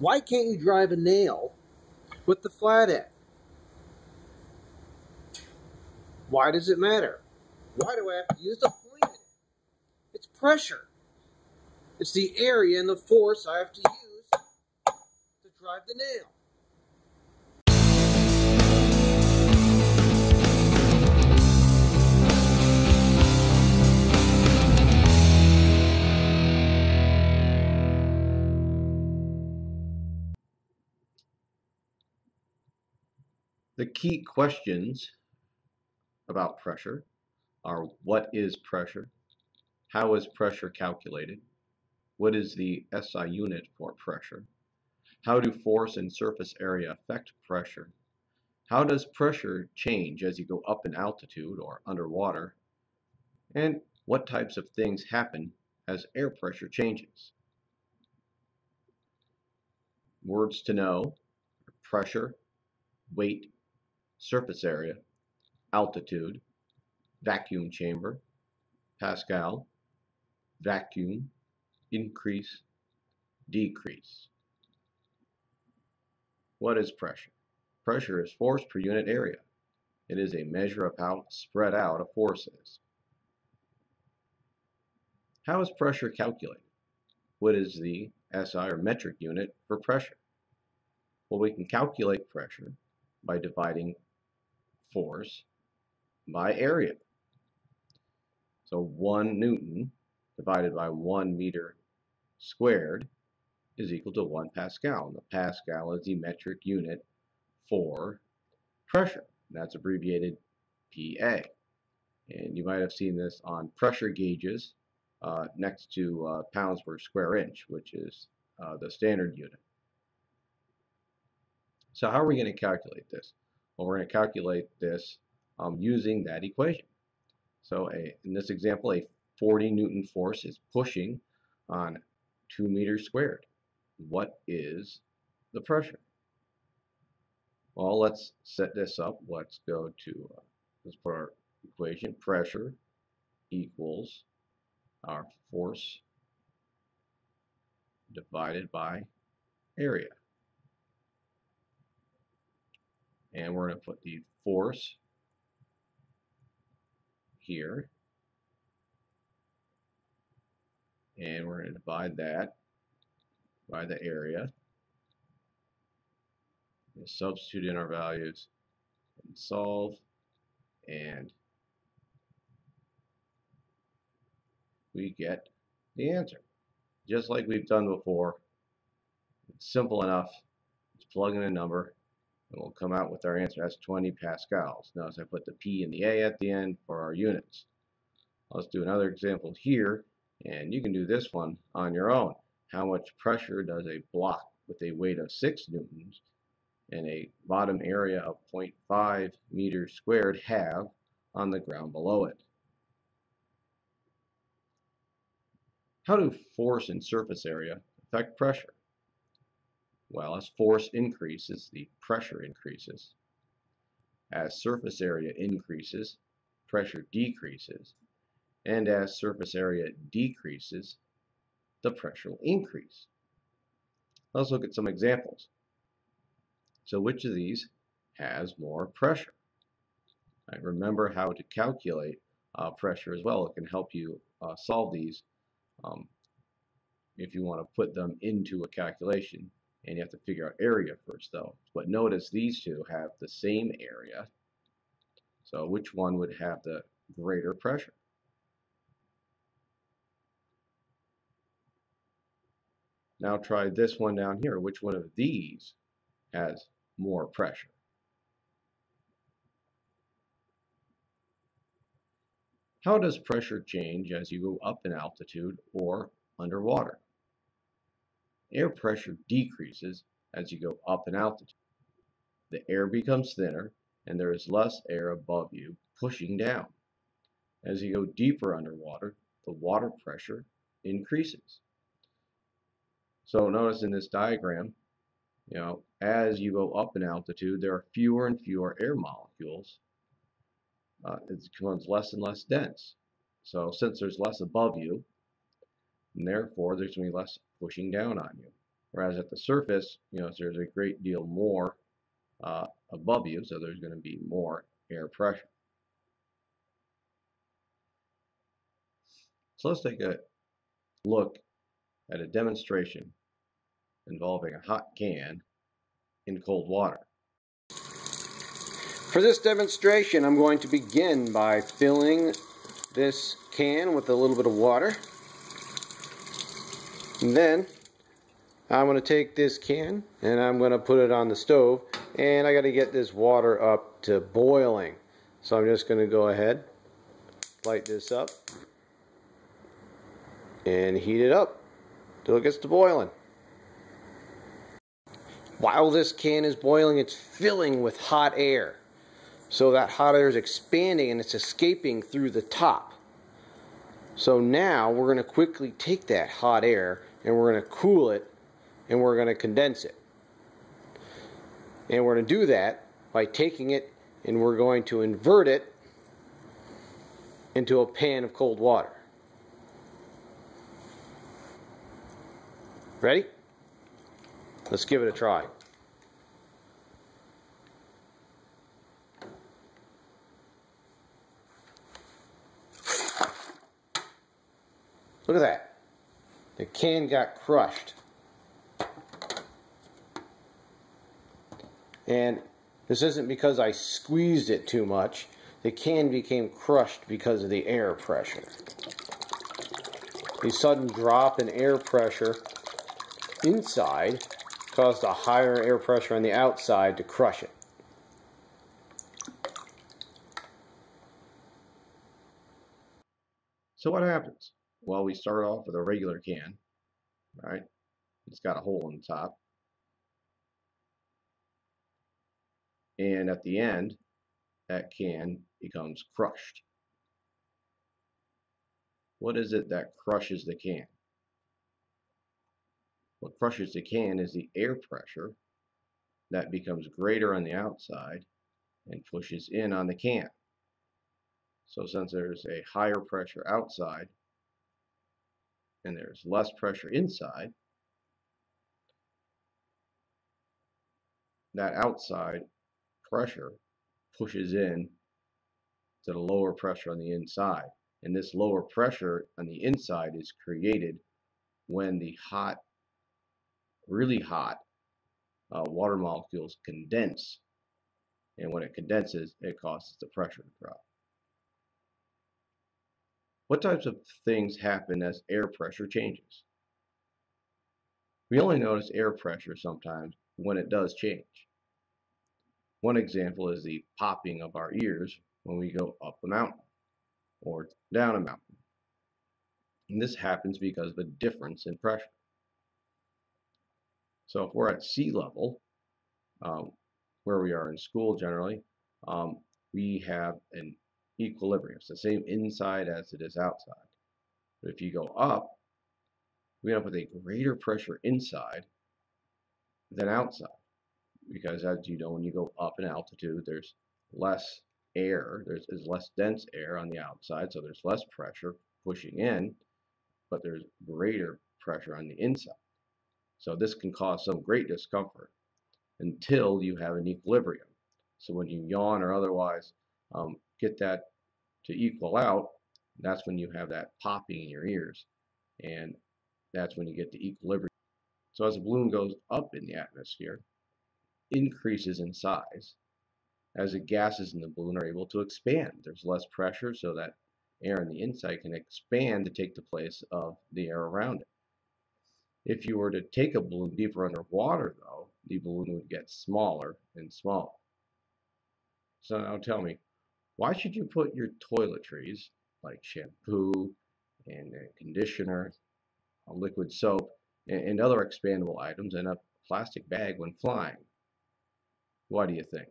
Why can't you drive a nail with the flat end? Why does it matter? Why do I have to use the pointed end? It's pressure. It's the area and the force I have to use to drive the nail. The key questions about pressure are: what is pressure? How is pressure calculated? What is the SI unit for pressure? How do force and surface area affect pressure? How does pressure change as you go up in altitude or underwater? And what types of things happen as air pressure changes? Words to know: pressure, weight, surface area, altitude, vacuum chamber, Pascal, vacuum, increase, decrease. What is pressure? Pressure is force per unit area. It is a measure of how spread out a force is. How is pressure calculated? What is the SI or metric unit for pressure? Well, we can calculate pressure by dividing force by area. So 1 Newton divided by 1 meter squared is equal to 1 Pascal. And the Pascal is the metric unit for pressure. That's abbreviated PA. And you might have seen this on pressure gauges next to pounds per square inch, which is the standard unit. So how are we going to calculate this? Well, we're going to calculate this using that equation. So in this example, a 40 Newton force is pushing on 2 meters squared. What is the pressure? Well, let's set this up. Let's go to, let's put our equation. Pressure equals our force divided by area. And we're going to put the force here. And we're going to divide that by the area. And substitute in our values and solve. And we get the answer. Just like we've done before. It's simple enough. Just plug in a number and we'll come out with our answer. That's 20 pascals. Notice I put the P and the A at the end for our units. Let's do another example here, and you can do this one on your own. How much pressure does a block with a weight of 6 newtons and a bottom area of 0.5 meters squared have on the ground below it? How do force and surface area affect pressure? Well, as force increases, the pressure increases. As surface area increases, pressure decreases. And as surface area decreases, the pressure will increase. Let's look at some examples. So which of these has more pressure? Remember how to calculate pressure as well. It can help you solve these if you want to put them into a calculation. And you have to figure out area first though. But notice these two have the same area. So which one would have the greater pressure? Now try this one down here. Which one of these has more pressure? How does pressure change as you go up in altitude or underwater? Air pressure decreases as you go up in altitude. The air becomes thinner and there is less air above you pushing down. As you go deeper underwater, the water pressure increases. So notice in this diagram, as you go up in altitude, there are fewer and fewer air molecules. It becomes less and less dense. So since there's less above you, and therefore there's going to be less pushing down on you. Whereas at the surface, there's a great deal more above you, so there's going to be more air pressure. So let's take a look at a demonstration involving a hot can in cold water. For this demonstration, I'm going to begin by filling this can with a little bit of water. And then I'm going to take this can and I'm going to put it on the stove, and I got to get this water up to boiling. So I'm just going to go ahead, light this up, and heat it up till it gets to boiling. While this can is boiling, it's filling with hot air. So that hot air is expanding and it's escaping through the top. So now we're going to quickly take that hot air and we're going to cool it and we're going to condense it. And we're going to do that by taking it and we're going to invert it into a pan of cold water. Ready? Let's give it a try. Look at that. The can got crushed. And this isn't because I squeezed it too much. The can became crushed because of the air pressure. The sudden drop in air pressure inside caused a higher air pressure on the outside to crush it. So what happens? Well, we start off with a regular can, right? It's got a hole in the top. And at the end, that can becomes crushed. What is it that crushes the can? What crushes the can is the air pressure that becomes greater on the outside and pushes in on the can. So since there's a higher pressure outside and there's less pressure inside, that outside pressure pushes in to the lower pressure on the inside. And this lower pressure on the inside is created when the hot, really hot water molecules condense. And when it condenses, it causes the pressure to drop. What types of things happen as air pressure changes? We only notice air pressure sometimes when it does change. One example is the popping of our ears when we go up a mountain or down a mountain. And this happens because of a difference in pressure. So if we're at sea level, where we are in school generally, we have an equilibrium. It's the same inside as it is outside. But if you go up, we end up with a greater pressure inside than outside. Because as you know, when you go up in altitude, there's less air, there's less dense air on the outside, so there's less pressure pushing in, but there's greater pressure on the inside. So this can cause some great discomfort until you have an equilibrium. So when you yawn or otherwise get that to equal out, that's when you have that popping in your ears, and that's when you get the equilibrium. So as the balloon goes up in the atmosphere, increases in size as the gases in the balloon are able to expand. There's less pressure, so that air on the inside can expand to take the place of the air around it. If you were to take a balloon deeper underwater, though, the balloon would get smaller and smaller. So now tell me, why should you put your toiletries, like shampoo and conditioner, a liquid soap, and other expandable items in a plastic bag when flying? Why do you think?